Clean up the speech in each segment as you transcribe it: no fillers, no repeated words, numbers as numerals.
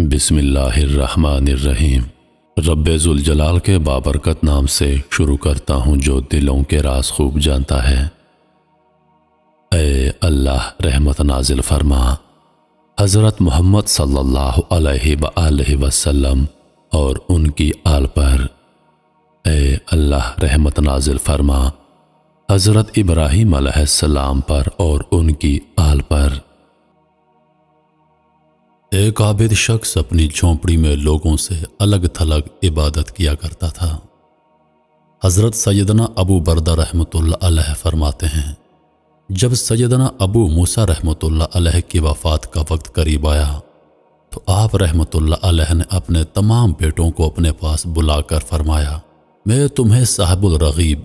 بسم اللہ الرحمن الرحیم۔ رب ذوالجلال کے بابرکت نام سے شروع کرتا ہوں جو دلوں کے راز خوب جانتا ہے۔ اے اللہ رحمت نازل فرما حضرت محمد صلی اللہ علیہ وآلہ وسلم اور ان کی آل پر۔ اے اللہ رحمت نازل فرما حضرت ابراہیم علیہ السلام پر اور ان کی آل پر۔ ایک عابد شخص اپنی جھونپڑی میں لوگوں سے الگ تھلگ عبادت کیا کرتا تھا۔ حضرت سیدنا ابو بردہ رحمۃ اللہ علیہ فرماتے ہیں، جب سیدنا ابو موسیٰ رحمۃ اللہ علیہ کی وفات کا وقت قریب آیا تو آپ رحمۃ اللہ علیہ نے اپنے تمام بیٹوں کو اپنے پاس بلا کر فرمایا، میں تمہیں صاحب الرغیب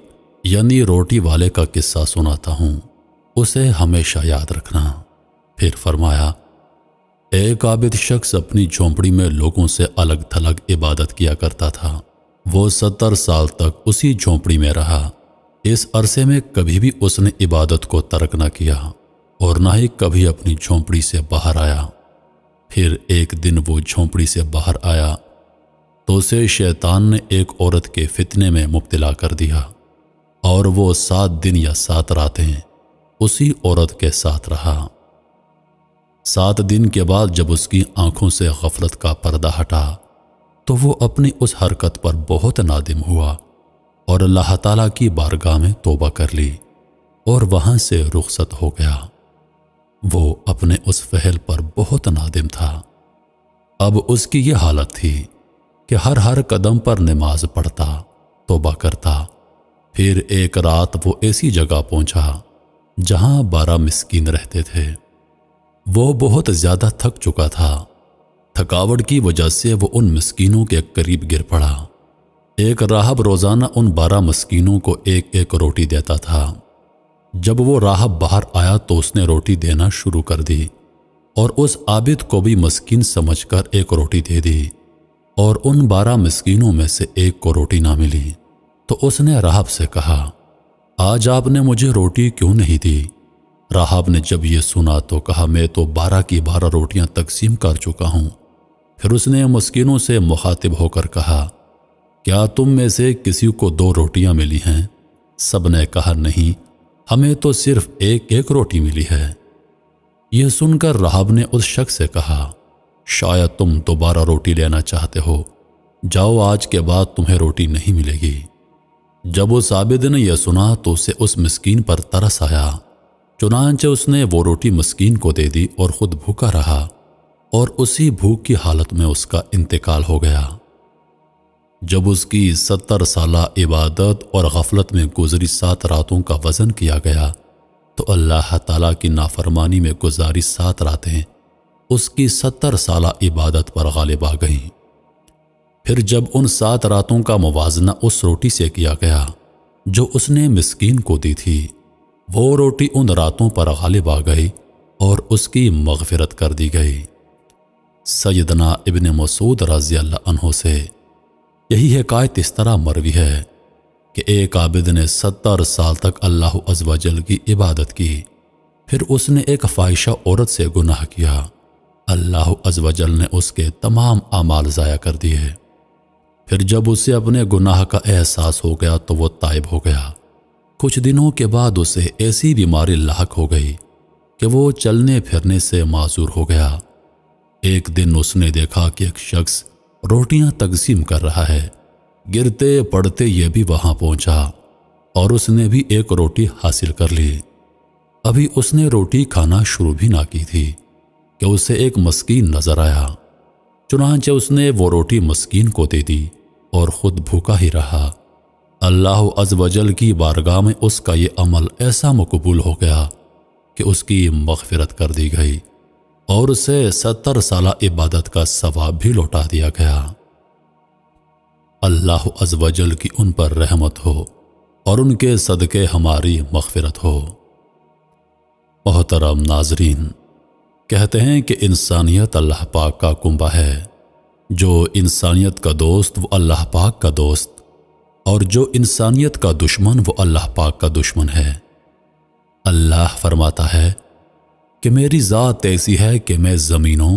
یعنی روٹی والے کا قصہ سناتا ہوں، اسے ہمیشہ یاد رکھنا۔ پھر فرمایا، ایک عابد شخص اپنی جھونپڑی میں لوگوں سے الگ تھلگ عبادت کیا کرتا تھا۔ وہ 70 سال تک اسی جھونپڑی میں رہا۔ اس عرصے میں کبھی بھی اس نے عبادت کو ترک نہ کیا اور نہ ہی کبھی اپنی جھونپڑی سے باہر آیا۔ پھر ایک دن وہ جھونپڑی سے باہر آیا تو اسے شیطان نے ایک عورت کے فتنے میں مبتلا کر دیا اور وہ 7 دن یا 7 راتیں اسی عورت کے ساتھ رہا۔ 7 دن کے بعد جب اس کی آنکھوں سے غفلت کا پردہ ہٹا تو وہ اپنی اس حرکت پر بہت نادم ہوا اور اللہ تعالیٰ کی بارگاہ میں توبہ کر لی اور وہاں سے رخصت ہو گیا۔ وہ اپنے اس فعل پر بہت نادم تھا۔ اب اس کی یہ حالت تھی کہ ہر قدم پر نماز پڑھتا، توبہ کرتا۔ پھر ایک رات وہ ایسی جگہ پہنچا جہاں 12 مسکین رہتے تھے۔ وہ بہت زیادہ تھک چکا تھا۔ تھکاوٹ کی وجہ سے وہ ان مسکینوں کے قریب گر پڑا۔ ایک راہب روزانہ ان 12 مسکینوں کو ایک روٹی دیتا تھا۔ جب وہ راہب باہر آیا تو اس نے روٹی دینا شروع کر دی اور اس عابد کو بھی مسکین سمجھ کر ایک روٹی دے دی، اور ان 12 مسکینوں میں سے ایک کو روٹی نہ ملی تو اس نے راہب سے کہا، آج آپ نے مجھے روٹی کیوں نہیں دی؟ راہب نے جب یہ سنا تو کہا، میں تو 12 کی 12 روٹیاں تقسیم کر چکا ہوں۔ پھر اس نے مسکینوں سے مخاطب ہو کر کہا، کیا تم میں سے کسی کو 2 روٹیاں ملی ہیں؟ سب نے کہا، نہیں، ہمیں تو صرف ایک روٹی ملی ہے۔ یہ سن کر راہب نے اس شخص سے کہا، شاید تم دوبارہ روٹی لینا چاہتے ہو، جاؤ، آج کے بعد تمہیں روٹی نہیں ملے گی۔ جب اس عابد نے یہ سنا تو اسے اس مسکین پر ترس آیا، چنانچہ اس نے وہ روٹی مسکین کو دے دی اور خود بھوکا رہا، اور اسی بھوک کی حالت میں اس کا انتقال ہو گیا۔ جب اس کی 70 سالہ عبادت اور غفلت میں گزری 7 راتوں کا وزن کیا گیا تو اللہ تعالیٰ کی نافرمانی میں گزاری 7 راتیں اس کی 70 سالہ عبادت پر غالب آ گئیں۔ پھر جب ان 7 راتوں کا موازنہ اس روٹی سے کیا گیا جو اس نے مسکین کو دی تھی، وہ روٹی ان راتوں پر غالب آ گئی اور اس کی مغفرت کر دی گئی۔ سیدنا ابن مسعود رضی اللہ عنہ سے یہی حکایت اس طرح مروی ہے کہ ایک عابد نے 70 سال تک اللہ عز و جل کی عبادت کی، پھر اس نے ایک فاحشہ عورت سے گناہ کیا، اللہ عز و جل نے اس کے تمام اعمال ضائع کر دیے۔ پھر جب اسے اپنے گناہ کا احساس ہو گیا تو وہ تائب ہو گیا۔ کچھ دنوں کے بعد اسے ایسی بیماری لاحق ہو گئی کہ وہ چلنے پھرنے سے معذور ہو گیا۔ ایک دن اس نے دیکھا کہ ایک شخص روٹیاں تقسیم کر رہا ہے۔ گرتے پڑتے یہ بھی وہاں پہنچا اور اس نے بھی ایک روٹی حاصل کر لی۔ ابھی اس نے روٹی کھانا شروع بھی نہ کی تھی کہ اسے ایک مسکین نظر آیا، چنانچہ اس نے وہ روٹی مسکین کو دے دی اور خود بھوکا ہی رہا۔ اللہ عز و جل کی بارگاہ میں اس کا یہ عمل ایسا مقبول ہو گیا کہ اس کی مغفرت کر دی گئی اور اسے 70 سالہ عبادت کا ثواب بھی لوٹا دیا گیا۔ اللہ عز و جل کی ان پر رحمت ہو اور ان کے صدقے ہماری مغفرت ہو۔ محترم ناظرین، کہتے ہیں کہ انسانیت اللہ پاک کا کنبہ ہے، جو انسانیت کا دوست وہ اللہ پاک کا دوست، اور جو انسانیت کا دشمن وہ اللہ پاک کا دشمن ہے۔ اللہ فرماتا ہے کہ میری ذات ایسی ہے کہ میں زمینوں